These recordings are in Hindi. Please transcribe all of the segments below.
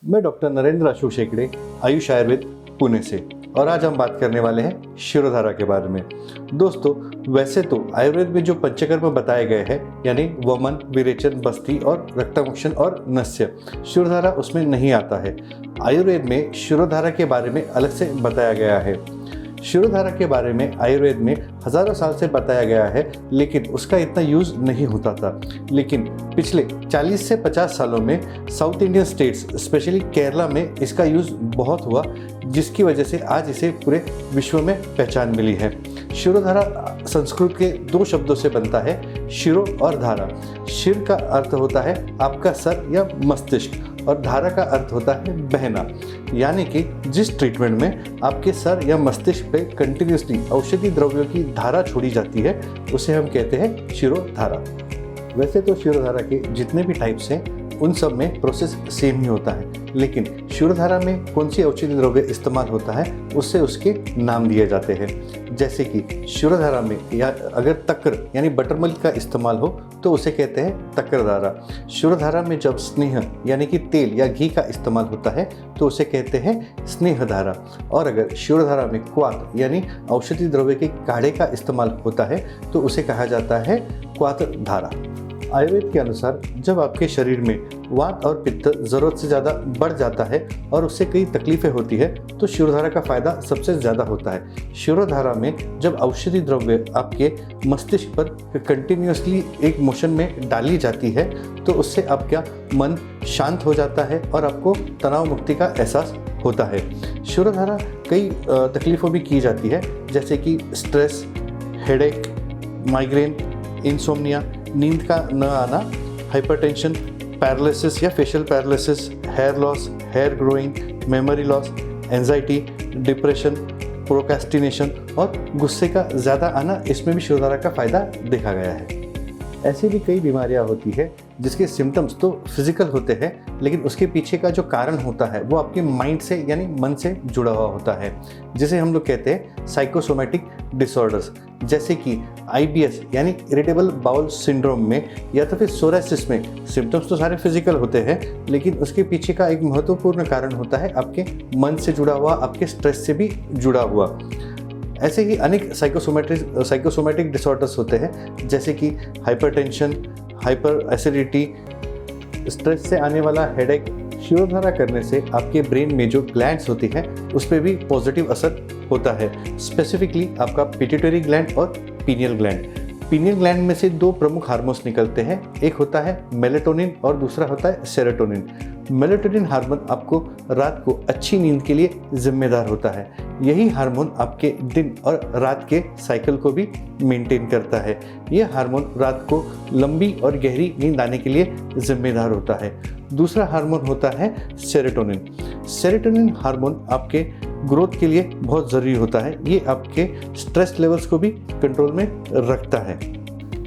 मैं डॉक्टर नरेंद्र अशोक शेकड़े, आयुष आयुर्वेद, पुणे से, और आज हम बात करने वाले हैं शिरोधारा के बारे में। दोस्तों, वैसे तो आयुर्वेद में जो पंचकर्म बताए गए हैं, यानी वमन, विरेचन, बस्ती और रक्तमोक्षण और नस्य, शिरोधारा उसमें नहीं आता है। आयुर्वेद में शिरोधारा के बारे में अलग से बताया गया है। शिरोधारा के बारे में आयुर्वेद में हजारों साल से बताया गया है, लेकिन उसका इतना यूज़ नहीं होता था। लेकिन पिछले 40 से 50 सालों में south Indian states, specially Kerala में इसका यूज़ बहुत हुआ, जिसकी वजह से आज इसे पूरे विश्व में पहचान मिली है। शिरोधारा संस्कृत के दो शब्दों से बनता है, शिरो और धारा। शिर का अर्थ होता है आपका सर या मस्तिष्क, और धारा का अर्थ होता है बहना। यानी कि जिस ट्रीटमेंट में आपके सर या मस्तिष्क पे कंटिन्यूसली औषधि द्रव्यों की धारा छोड़ी जाती है, उसे हम कहते हैं शिरोधारा। वैसे तो शिरोधारा के जितने भी टाइप्स हैं, उन सब में प्रोसेस सेम ही होता है, लेकिन शिरोधारा में कौन सी औषधि द्रव्य इस्तेमाल होता है, उससे उसके नाम दिए जाते हैं। जैसे कि शिरोधारा में या अगर तक्र यानी बटरमिल्क का इस्तेमाल हो तो उसे कहते हैं तक्रधारा। शिरोधारा में जब स्नेह यानी कि तेल या घी का इस्तेमाल होता है तो उसे कहते हैं स्नेहधारा। और अगर शिरोधारा में क्वाथ यानी औषधि द्रव्य के काढ़े का इस्तेमाल होता है तो उसे कहा जाता है क्वाथधारा। आयुर्वेद के अनुसार जब आपके शरीर में वात और पित्त ज़रूरत से ज़्यादा बढ़ जाता है और उससे कई तकलीफ़ें होती है तो शिरोधारा का फ़ायदा सबसे ज़्यादा होता है। शिरोधारा में जब औषधि द्रव्य आपके मस्तिष्क पर कंटिन्यूसली एक मोशन में डाली जाती है तो उससे आपका मन शांत हो जाता है और आपको तनाव मुक्ति का एहसास होता है। शिरोधारा कई तकलीफ़ों भी की जाती है, जैसे कि स्ट्रेस, हेडेक, माइग्रेन, इंसोम्निया, नींद का न आना, हाइपरटेंशन, पैरालिसिस या facial paralysis, hair loss, hair growing, memory loss, anxiety, depression, procrastination और गुस्से का ज़्यादा आना, इसमें भी शिरोधारा का फ़ायदा देखा गया है। ऐसी भी कई बीमारियां होती है जिसके सिम्टम्स तो फिजिकल होते हैं, लेकिन उसके पीछे का जो कारण होता है वो आपके माइंड से यानी मन से जुड़ा हुआ होता है, जिसे हम लोग कहते हैं साइकोसोमैटिक डिसऑर्डर्स। जैसे कि IBS यानी इरिटेबल बाउल सिंड्रोम में या तो फिर सोरायसिस में सिम्टम्स तो सारे फिजिकल होते हैं, लेकिन उसके पीछे का एक महत्वपूर्ण कारण होता है आपके मन से जुड़ा हुआ, आपके स्ट्रेस से भी जुड़ा हुआ। ऐसे ही अनेक साइकोसोमैटिक डिसऑर्डर्स होते हैं, जैसे कि हाइपरटेंशन, हाइपर एसिडिटी, स्ट्रेस से आने वाला हेडेक। शिरोधारा करने से आपके ब्रेन में जो ग्लैंड्स होती हैं उस पर भी पॉजिटिव असर होता है, स्पेसिफिकली आपका पिट्यूटरी ग्लैंड और पीनियल ग्लैंड। पीनियल ग्लैंड में से दो प्रमुख हार्मोन्स निकलते हैं, एक होता है मेलेटोनिन और दूसरा होता है सेरोटोनिन। मेलेटोनिन हार्मोन आपको रात को अच्छी नींद के लिए जिम्मेदार होता है। यही हार्मोन आपके दिन और रात के साइकिल को भी मेंटेन करता है। यह हार्मोन रात को लंबी और गहरी नींद आने के लिए जिम्मेदार होता है। दूसरा हार्मोन होता है सेरोटोनिन। सेरोटोनिन हार्मोन आपके ग्रोथ के लिए बहुत ज़रूरी होता है। ये आपके स्ट्रेस लेवल्स को भी कंट्रोल में रखता है।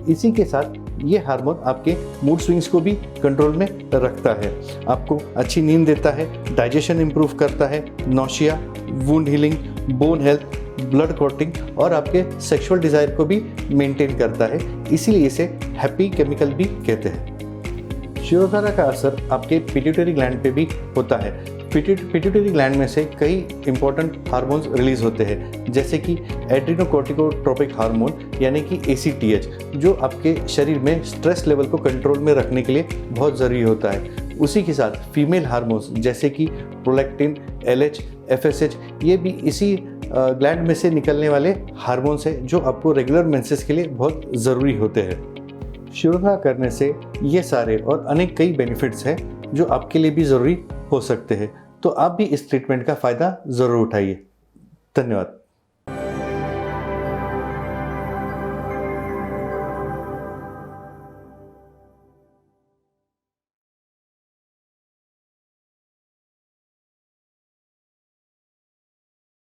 इसी के साथ ये हार्मोन आपके मूड स्विंग्स को भी कंट्रोल में रखता है, आपको अच्छी नींद देता है, डाइजेशन इंप्रूव करता है, nausea, wound healing, bone health, blood clotting और आपके सेक्सुअल डिज़ायर को भी मेंटेन करता है। इसीलिए इसे हैप्पी केमिकल भी कहते हैं। शिरोधारा का असर आपके पिट्यूटरी ग्लैंड पे भी होता है। पिट्यूटरी ग्लैंड में से कई इंपॉर्टेंट हार्मोन्स रिलीज होते हैं, जैसे कि एड्रिनोकोर्टिकोट्रोपिक हार्मोन यानी कि ACTH, जो आपके शरीर में स्ट्रेस लेवल को कंट्रोल में रखने के लिए बहुत ज़रूरी होता है। उसी के साथ फीमेल हार्मोन्स जैसे कि प्रोलैक्टिन, LH, FSH, ये भी इसी ग्लैंड में से निकलने वाले हार्मोन्स हैं जो आपको रेगुलर मेंसेस के लिए बहुत ज़रूरी होते हैं। शिरोधारा करने से ये सारे और अनेक कई बेनिफिट्स हैं जो आपके लिए भी ज़रूरी हो सकते हैं, तो आप भी इस ट्रीटमेंट का फ़ायदा ज़रूर उठाइए। धन्यवाद।